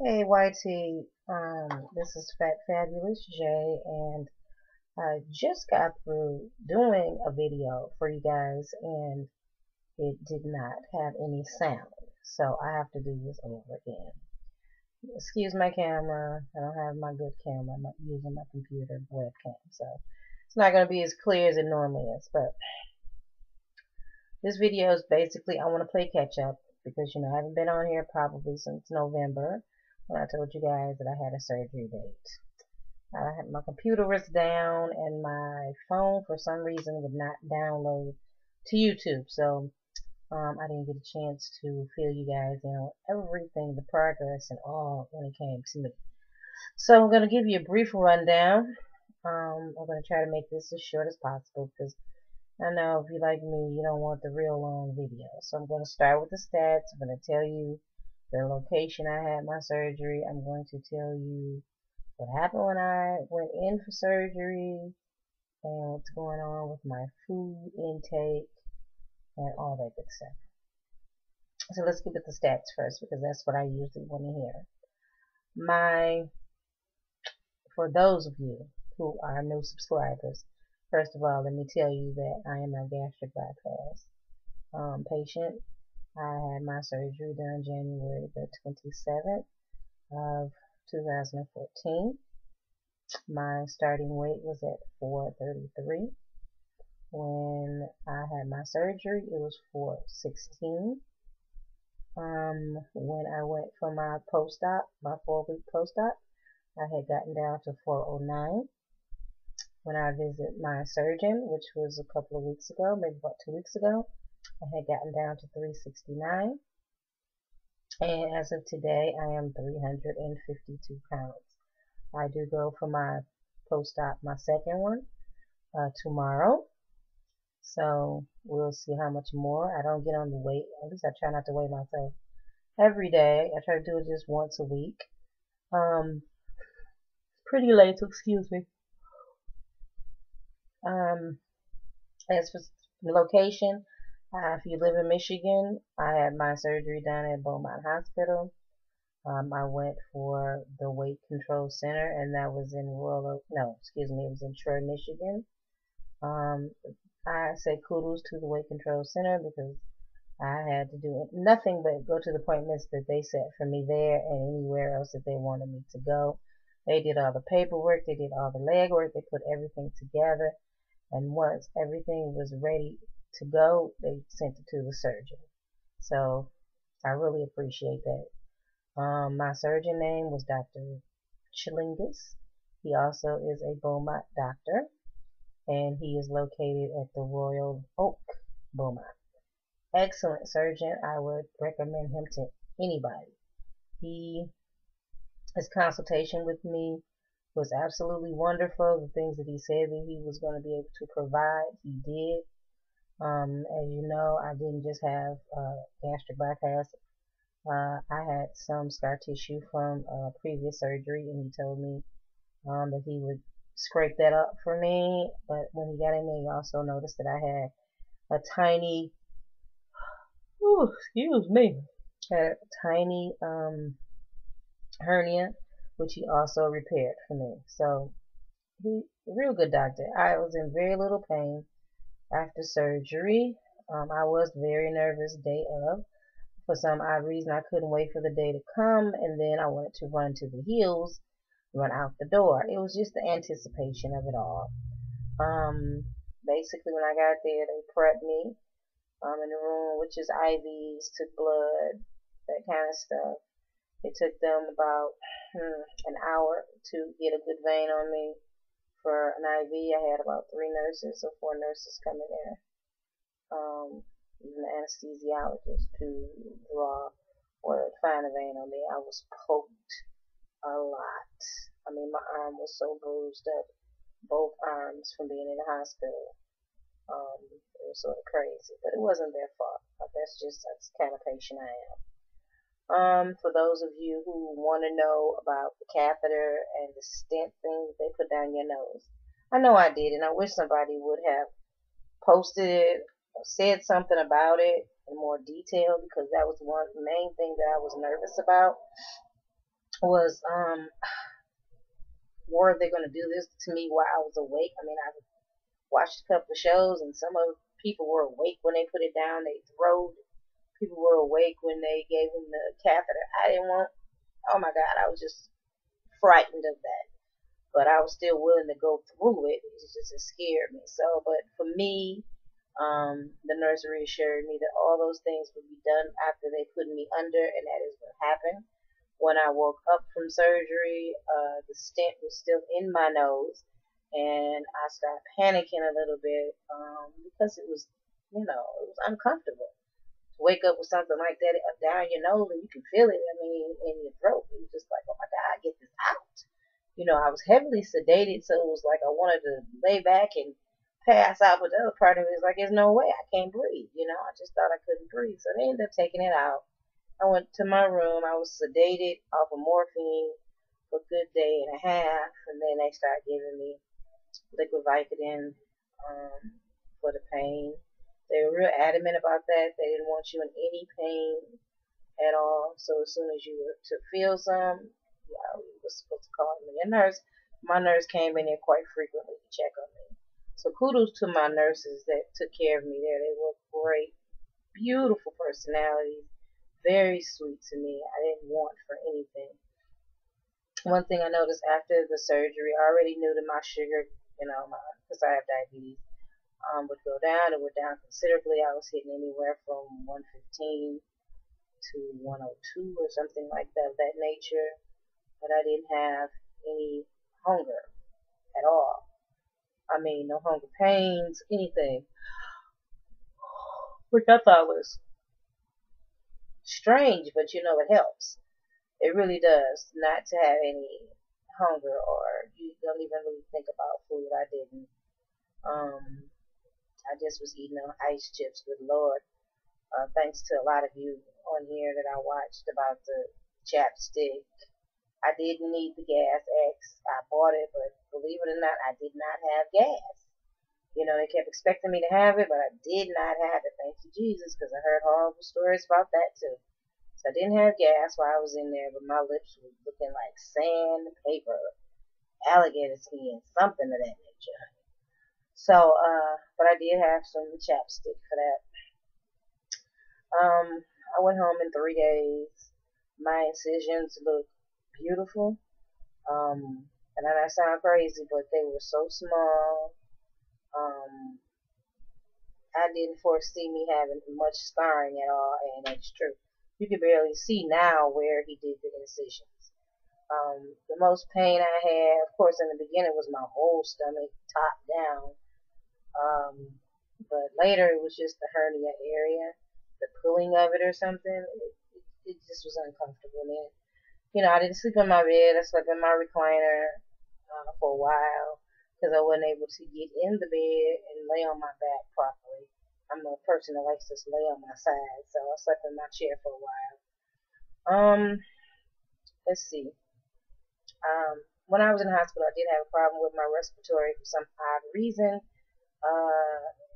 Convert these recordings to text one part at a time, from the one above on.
Hey YT, this is Fat Fabulous J, and I just got through doing a video for you guys, and it did not have any sound, so I have to do this over again. Excuse my camera, I don't have my good camera, I'm using my computer webcam, so it's not going to be as clear as it normally is, but this video is basically, I want to play catch up, because I haven't been on here probably since November, when I told you guys that I had a surgery date. My computer was down and my phone for some reason would not download to YouTube. So I didn't get a chance to fill you guys in on everything, the progress and all when it came to me. So I'm going to give you a brief rundown. I'm going to try to make this as short as possible because I know if you like me, you don't want the real long video. So I'm going to start with the stats. I'm going to tell you the location I had my surgery. I'm going to tell you what happened when I went in for surgery and what's going on with my food intake and all that good stuff. So let's get at the stats first because that's what I usually want to hear. For those of you who are new subscribers, first of all, let me tell you that I am a gastric bypass patient. I had my surgery done January the 27th of 2014. My starting weight was at 433. When I had my surgery, it was 416. When I went for my post-op, my 4-week post-op, I had gotten down to 409. When I visited my surgeon, which was a couple of weeks ago, maybe about 2 weeks ago, I had gotten down to 369. And as of today, I am 352 pounds. I do go for my post-op, my second one, tomorrow. So we'll see how much more. I don't get on the weight. At least I try not to weigh myself every day. I try to do it just once a week. Pretty late, so excuse me. As for location, if you live in Michigan, I had my surgery done at Beaumont Hospital. I went for the Weight Control Center, and that was in it was in Troy, Michigan. I say kudos to the Weight Control Center because I had to do nothing but go to the appointments that they set for me there and anywhere else that they wanted me to go. They did all the paperwork, they did all the legwork, they put everything together, and once everything was ready to go, they sent it to the surgeon. So I really appreciate that. My surgeon name was Dr. Chengelis. He also is a Beaumont doctor, and he is located at the Royal Oak, Beaumont. Excellent surgeon. I would recommend him to anybody. His consultation with me was absolutely wonderful. The things that he said that he was going to be able to provide, he did. As you know, I didn't just have gastric bypass. I had some scar tissue from previous surgery, and he told me that he would scrape that up for me. But when he got in there, he also noticed that I had a tiny, excuse me, had a tiny hernia, which he also repaired for me. So he, a real good doctor. I was in very little pain after surgery. I was very nervous day of. For some odd reason, I couldn't wait for the day to come, and then I wanted to run to the hills, run out the door. It was just the anticipation of it all. Basically, when I got there, they prepped me in the room, which is IVs, took blood, that kind of stuff. It took them about an hour to get a good vein on me. For an IV, I had about 3 nurses or 4 nurses coming there. Even the anesthesiologist to draw or find a vein on me. I was poked a lot. I mean, my arm was so bruised up, both arms from being in the hospital. It was sort of crazy, but it wasn't their fault. That's the kind of patient I am. For those of you who want to know about the catheter and the stent thing that they put down your nose, I know I did, and I wish somebody would have posted it or said something about it in more detail because that was one main thing that I was nervous about. was were they going to do this to me while I was awake? I mean, I watched a couple of shows, and some of people were awake when they put it down. They throwed. People were awake when they gave them the catheter. I didn't want. Oh my God, I was just frightened of that. But I was still willing to go through it. It scared me. So, but for me, the nurse reassured me that all those things would be done after they put me under, and that is what happened. When I woke up from surgery, the stent was still in my nose, and I started panicking a little bit because it was, it was uncomfortable to wake up with something like that down your nose and you can feel it. I mean, in your throat. It was just like, oh my God, get this out. I was heavily sedated, so it was like I wanted to lay back and pass out, but the other part of it is like, there's no way I can't breathe. I just thought I couldn't breathe, so they ended up taking it out. I went to my room. I was sedated off of morphine for a good day and a half, and then they started giving me liquid Vicodin for the pain. They were real adamant about that. They didn't want you in any pain at all. So as soon as you were to feel some, you were supposed to call me a nurse. My nurse came in there quite frequently to check on me. So kudos to my nurses that took care of me there. They were great, beautiful personalities, very sweet to me. I didn't want for anything. One thing I noticed after the surgery, I already knew that my sugar, because I have diabetes, would go down. It went down considerably. I was hitting anywhere from 115 to 102 or something like that, of that nature. But I didn't have any hunger at all. I mean, no hunger pains, anything. Which I thought was strange, but it helps. It really does not to have any hunger, or you don't even really think about food. I didn't. I just was eating on ice chips. Good Lord. Thanks to a lot of you on here that I watched about the chapstick. I didn't need the Gas X. I bought it, but believe it or not, I did not have gas. They kept expecting me to have it, but I did not have it. Thank you, Jesus, because I heard horrible stories about that too. So I didn't have gas while I was in there, but my lips were looking like sandpaper, alligator skin, something of that nature. So, but I did have some chapstick for that. I went home in 3 days. My incisions look beautiful. And I sound crazy, but they were so small. I didn't foresee me having much scarring at all, and that's true. You can barely see now where he did the incisions. The most pain I had, of course, in the beginning was my whole stomach, top down. But later it was just the hernia area, the pulling of it or something. It just was uncomfortable. And I didn't sleep in my bed. I slept in my recliner for a while because I wasn't able to get in the bed and lay on my back properly. I'm a person that likes to lay on my side, so I slept in my chair for a while. Let's see. When I was in the hospital, I did have a problem with my respiratory for some odd reason.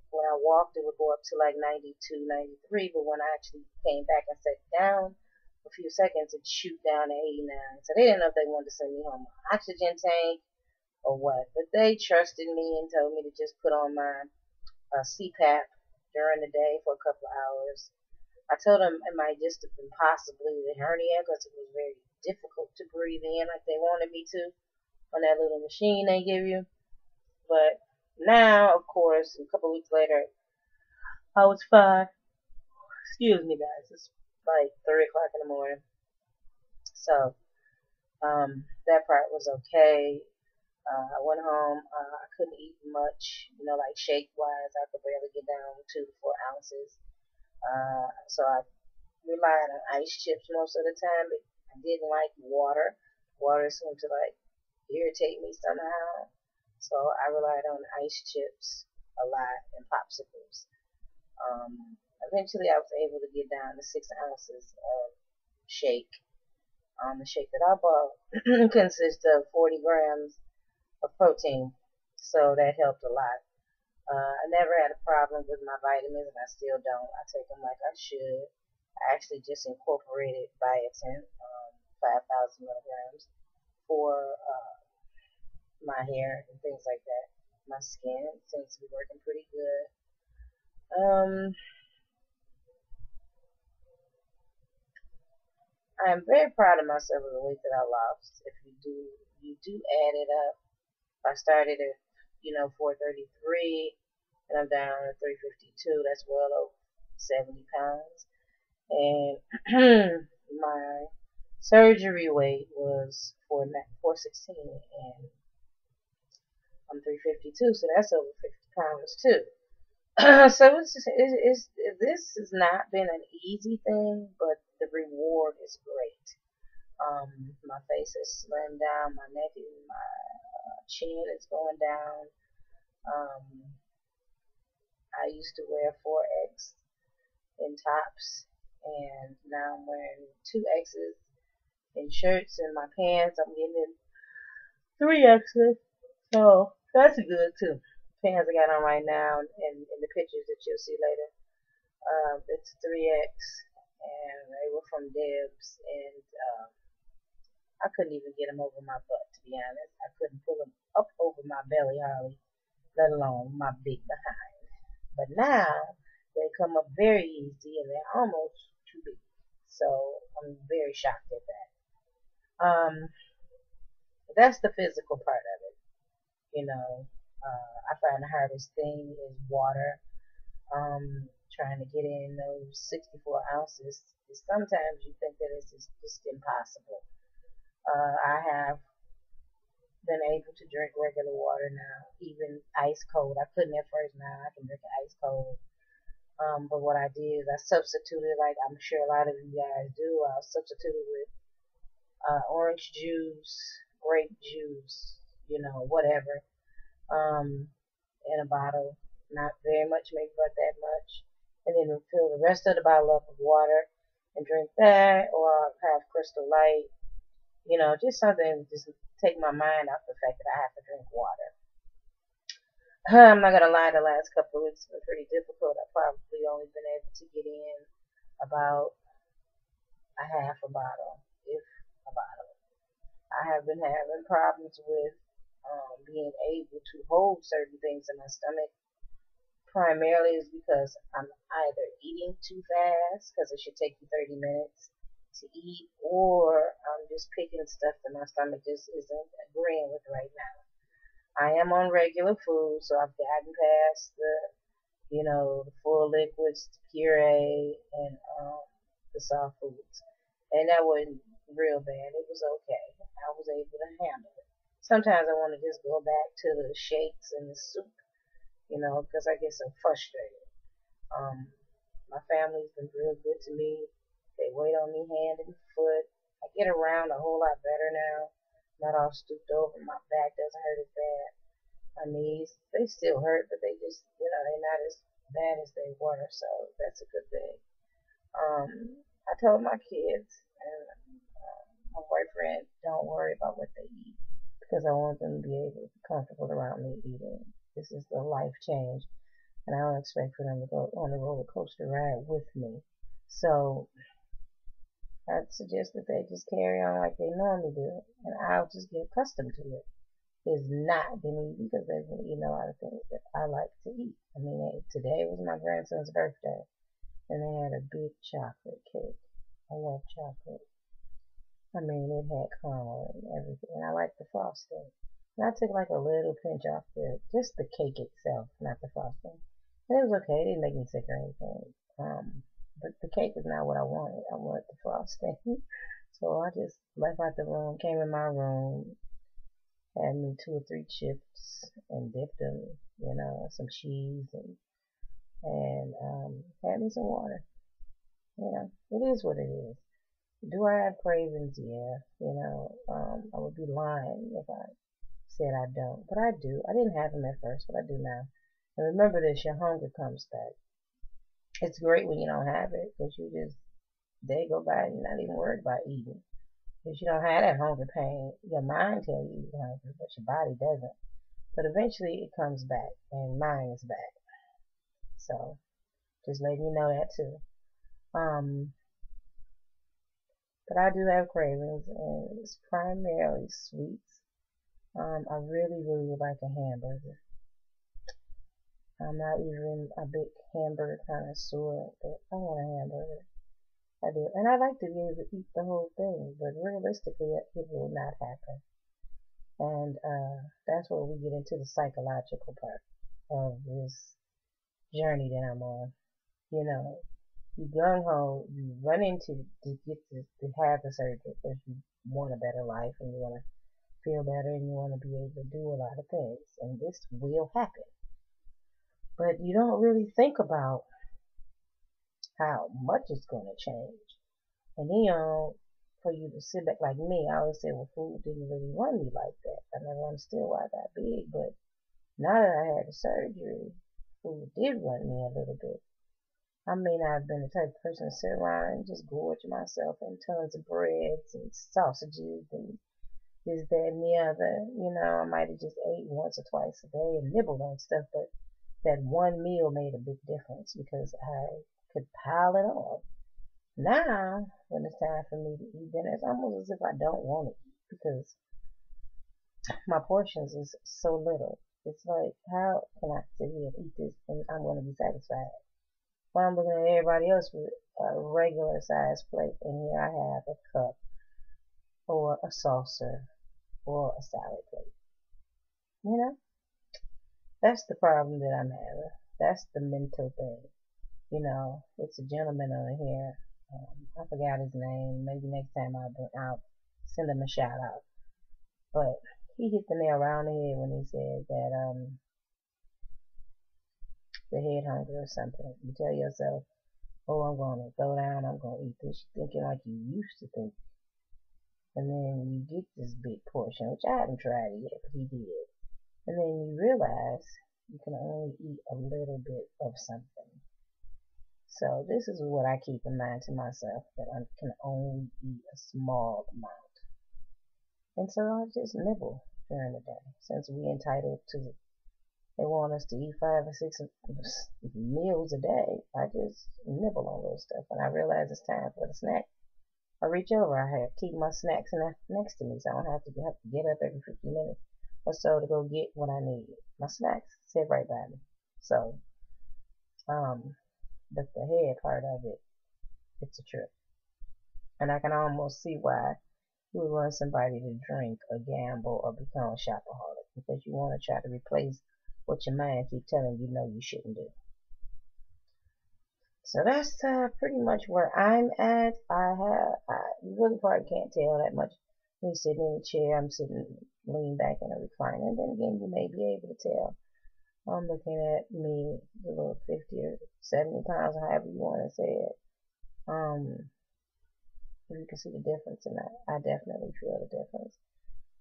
When I walked, it would go up to like 92, 93, but when I actually came back and sat down a few seconds, it'd shoot down to 89. So they didn't know if they wanted to send me home an oxygen tank or what, but they trusted me and told me to just put on my CPAP during the day for a couple of hours. I told them it might just have been possibly the hernia because it was very difficult to breathe in like they wanted me to on that little machine they give you. But now, of course, a couple of weeks later, I was fine. Excuse me, guys. It's like 3 o'clock in the morning. So, that part was okay. I went home. I couldn't eat much, like shake-wise. I could barely get down 2 to 4 ounces. So I relied on ice chips most of the time, but I didn't like water. Water seemed to irritate me somehow. So I relied on ice chips a lot and popsicles. Eventually I was able to get down to 6 ounces of shake. The shake that I bought consists of 40 grams of protein, so that helped a lot. I never had a problem with my vitamins, and I still don't. I take them like I should. I actually just incorporated biotin, 5,000 milligrams for my hair and things like that. My skin seems to be working pretty good. I am very proud of myself of the weight that I lost. If you do add it up. I started at 433, and I'm down to 352. That's well over 70 pounds. And my surgery weight was 416, and I'm 352, so that's over 50 pounds too. So this has not been an easy thing, but the reward is great. My face is slimmed down, my neck and my chin is going down. I used to wear 4X in tops, and now I'm wearing 2X's in shirts, and my pants I'm getting in 3X's. So that's good too. Pants I got on right now, and in the pictures that you'll see later, it's 3X, and they were from Debs, and I couldn't even get them over my butt, to be honest. I couldn't pull them up over my belly hardly, let alone my big behind. But now they come up very easy, and they're almost too big. So I'm very shocked at that. That's the physical part of it. I find the hardest thing is water. Trying to get in those 64 ounces. Sometimes you think that it's just impossible. I have been able to drink regular water now, even ice cold. I couldn't at first. Now I can drink it ice cold. But what I did is I substituted, like I'm sure a lot of you guys do, I substituted with orange juice, grape juice, whatever, in a bottle. Not very much, maybe about that much. And then fill the rest of the bottle up with water and drink that, or have Crystal Light. Just something to just take my mind off the fact that I have to drink water. I'm not gonna lie, the last couple of weeks have been pretty difficult. I've probably only been able to get in about a half a bottle, if a bottle. I have been having problems with being able to hold certain things in my stomach. Primarily is because I'm either eating too fast, because it should take you 30 minutes to eat, or I'm just picking stuff that my stomach just isn't agreeing with right now. I am on regular food, so I've gotten past the full liquids, the puree, and the soft foods. And that wasn't real bad. It was okay. I was able to handle it. Sometimes I want to just go back to the shakes and the soup, because I get so frustrated. My family's been real good to me. They wait on me hand and foot. I get around a whole lot better now. Not all stooped over. My back doesn't hurt as bad. My knees, they still hurt, but they just, they're not as bad as they were. So that's a good thing. I told my kids and my boyfriend, don't worry about what they eat, because I want them to be able to be comfortable around me eating. This is the life change, and I don't expect for them to go on the roller coaster ride with me. So I'd suggest that they just carry on like they normally do, and I'll just get accustomed to it. It's not been easy because they've been eating a lot of things that I like to eat. I mean, today was my grandson's birthday, and they had a big chocolate cake. I love chocolate. I mean, it had caramel and everything, and I like the frosting. And I took like a little pinch off just the cake itself, not the frosting. And it was okay. It didn't make me sick or anything. But the cake was not what I wanted. I wanted the frosting. So I just left out the room, came in my room, had me 2 or 3 chips and dipped them, some cheese and had me some water. It is what it is. Do I have cravings? Yeah. I would be lying if I said I don't. But I do. I didn't have them at first, but I do now. And remember this, your hunger comes back. It's great when you don't have it, because they go by and you're not even worried about eating. Because you don't have that hunger pain. Your mind tells you you're hungry, but your body doesn't. But eventually it comes back, and mine is back. So, just letting you know that too. But I do have cravings, and it's primarily sweets. I really, really would like a hamburger. I'm not even a big hamburger connoisseur, but I want a hamburger. I do. And I like to be able to eat the whole thing, but realistically, it will not happen. And that's where we get into the psychological part of this journey that I'm on. You know, you gung ho, you run into to get to have the surgery because you want a better life and you want to feel better and you want to be able to do a lot of things. And this will happen. But you don't really think about how much it's going to change. And then, for you to sit back like me, I always say, well, food didn't really run me like that. I never understood why I got big, but now that I had the surgery, food did run me a little bit. I may not have been the type of person to sit around and just gorge myself in tons of breads and sausages and this, that, and the other. You know, I might have just ate once or twice a day and nibbled on stuff, but that one meal made a big difference because I could pile it on. Now, when it's time for me to eat dinner, it's almost as if I don't want to eat because my portions is so little. It's like, how can I sit here and eat this and I'm going to be satisfied? When I'm looking at everybody else with a regular size plate, and here I have a cup or a saucer or a salad plate. You know, that's the problem that I'm having. That's the mental thing. You know, it's a gentleman on here. I forgot his name. Maybe next time I'll send him a shout out. But he hit the nail around the head when he said that the head hunger or something. You tell yourself, oh, I'm gonna throw down, I'm gonna eat this, thinking like you used to think. And then you get this big portion, which I haven't tried it yet, but he did. And then you realize you can only eat a little bit of something. So this is what I keep in mind to myself, that I can only eat a small amount. And so I just nibble during the day. Since we're entitled to, they want us to eat 5 or 6 meals a day, I just nibble on those stuff. When I realize it's time for the snack, I reach over. I have keep my snacks next to me, so I don't have to get up every 50 minutes or so to go get what I need. My snacks sit right by me. So, but the head part of it, it's a trip. And I can almost see why you would want somebody to drink or gamble or become a shopaholic, because you want to try to replace what your mind keep telling you no you shouldn't do. So that's pretty much where I'm at. You really probably can't tell that much. Me sitting in a chair, I'm sitting leaning back in a recliner, and then again you may be able to tell. I'm looking at me, the little 50 or 70 pounds, however you want to say it. If you can see the difference in that, I definitely feel the difference.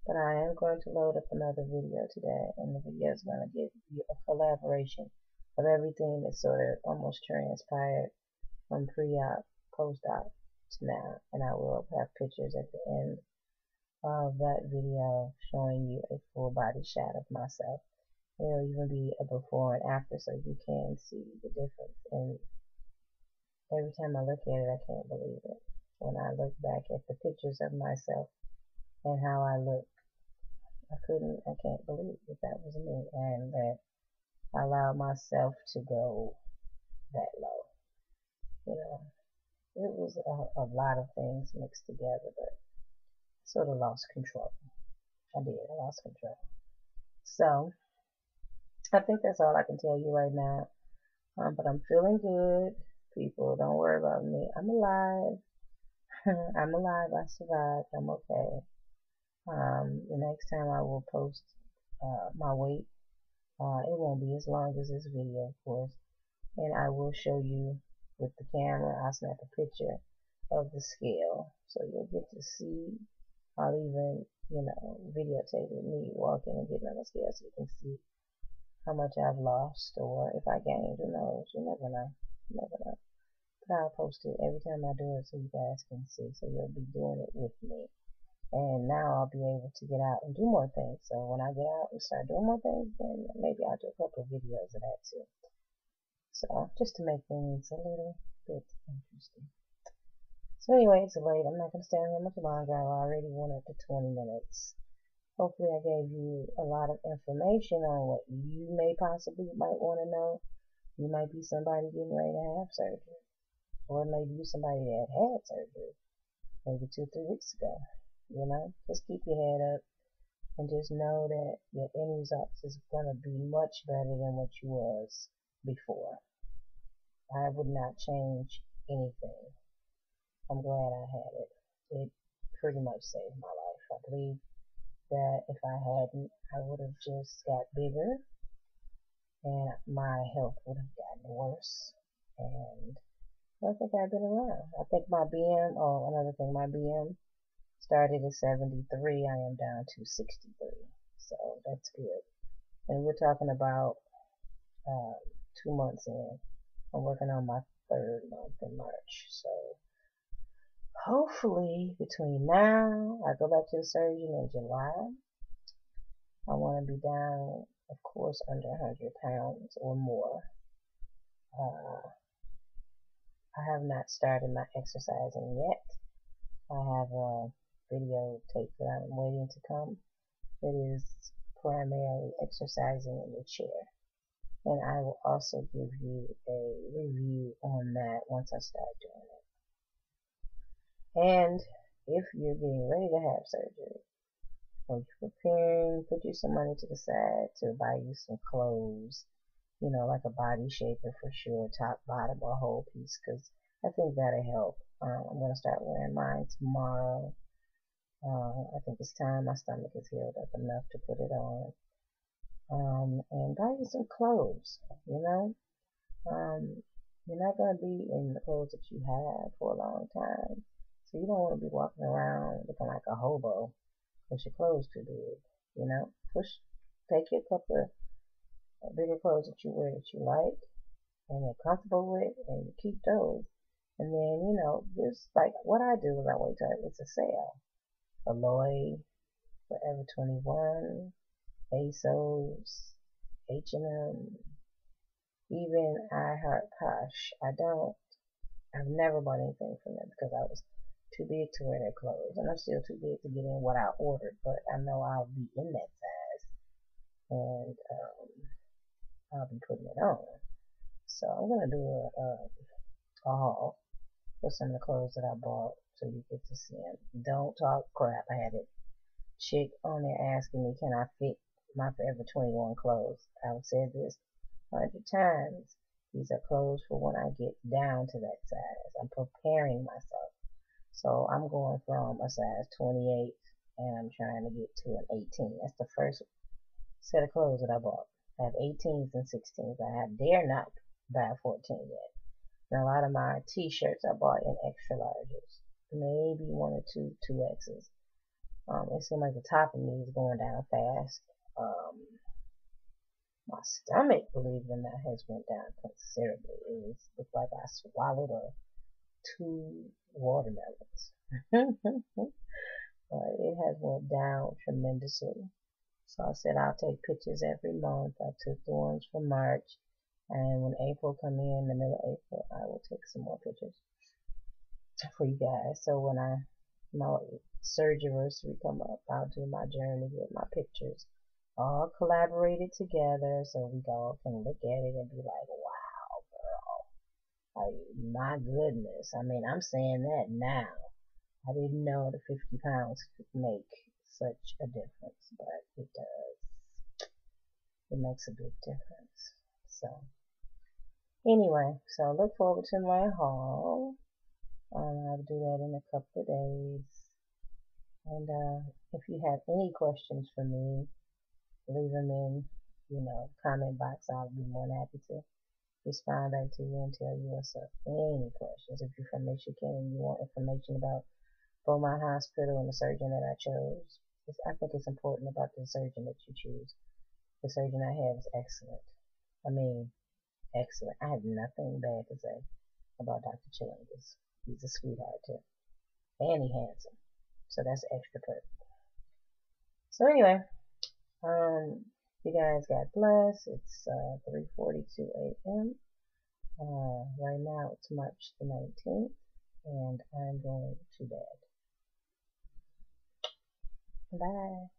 But I am going to load up another video today, and the video is going to give you a collaboration of everything that sort of almost transpired from pre-op, post-op to now. And I will have pictures at the end of that video showing you a full body shot of myself. It'll even be a before and after, so you can see the difference. And every time I look at it, I can't believe it. When I look back at the pictures of myself and how I look, I can't believe that was me, and that I allowed myself to go that low. You know, it was a lot of things mixed together, but I sort of lost control. I lost control. So, I think that's all I can tell you right now. But I'm feeling good. People, don't worry about me. I'm alive. I'm alive. I survived. I'm okay. The next time I will post my weight, it won't be as long as this video, of course. And I will show you with the camera. I'll snap a picture of the scale, so you'll get to see. I'll even, videotape me walking and getting on the scale, so you can see how much I've lost, or if I gained. Who knows? You never know. You never know. But I'll post it every time I do it, so you guys can see. So you'll be doing it with me. And now I'll be able to get out and do more things. So when I get out and start doing more things, then maybe I'll do a couple of videos of that too. So just to make things a little bit interesting. So anyway, it's late. I'm not going to stay on here much longer. I already went up to 20 minutes. Hopefully I gave you a lot of information on what you may possibly might want to know. You might be somebody getting ready to have surgery. Or maybe you're somebody that had surgery maybe 2-3 weeks ago. You know, just keep your head up and just know that your end results is going to be much better than what you was before. I would not change anything. I'm glad I had it. It pretty much saved my life. I believe that if I hadn't, I would have just got bigger and my health would have gotten worse. And I think I've been around. I think my another thing, my BM started at 73. I am down to 63. So that's good. And we're talking about 2 months in. I'm working on my third month in March. So hopefully between now, I go back to the surgeon in July. I want to be down, of course, under 100 pounds or more. I have not started my exercising yet. I have a video tape that I'm waiting to come. It is primarily exercising in the chair. And I will also give you a review on that once I start doing it. And if you're getting ready to have surgery, or you're preparing, put you some money to the side to buy you some clothes, you know, like a body shaper for sure, top, bottom, or whole piece, because I think that'll help. I'm going to start wearing mine tomorrow. I think it's time. My stomach is healed up enough to put it on. And buy you some clothes, you know. You're not going to be in the clothes that you have for a long time. So you don't want to be walking around looking like a hobo because your clothes too big, you know. Take your couple of bigger clothes that you wear that you like and you're comfortable with, and you keep those. And then, you know, just like what I do is I wait till it's a sale. Aloy, Forever 21, ASOS, H&M, even I Heart Posh. I've never bought anything from them because I was too big to wear their clothes, and I'm still too big to get in what I ordered, but I know I'll be in that size, and I'll be putting it on. So I'm gonna do a haul for some of the clothes that I bought, so you get to see them. Don't talk crap. I had a chick on there asking me, can I fit my Forever 21 clothes? I've said this 100 times. These are clothes for when I get down to that size. I'm preparing myself. So I'm going from a size 28 and I'm trying to get to an 18. That's the first set of clothes that I bought. I have 18s and 16s. I dare not buy a 14 yet. And a lot of my t-shirts I bought in extra larges. Maybe one or two 2Xs. It seems like the top of me is going down fast. My stomach, believe it or not, has went down considerably. It looked like I swallowed 2 watermelons. But it has went down tremendously. So I said I'll take pictures every month. I took the ones for March, and when April come in the middle of April, I will take some more pictures for you guys. So when my surgery come up, I'll do my journey with my pictures all collaborated together, so we all can look at it and be like, wow, girl, my goodness. I mean, I'm saying that now. I didn't know the 50 pounds could make such a difference, but it does. It makes a big difference. So anyway, so look forward to my haul. I'll do that in a couple of days. And if you have any questions for me, leave them in, comment box. I'll be more than happy to respond back to you and tell you what's up. Any questions. If you're from Michigan and you want information about Beaumont Hospital and the surgeon that I chose, I think it's important about the surgeon that you choose. The surgeon I have is excellent. I mean, excellent. I have nothing bad to say about Dr. Chengelis. He's a sweetheart too. And he's handsome. So that's extra perk. So anyway, you guys got blessed. It's 3:42 a.m. Right now it's March the 19th, and I'm going to bed. Bye.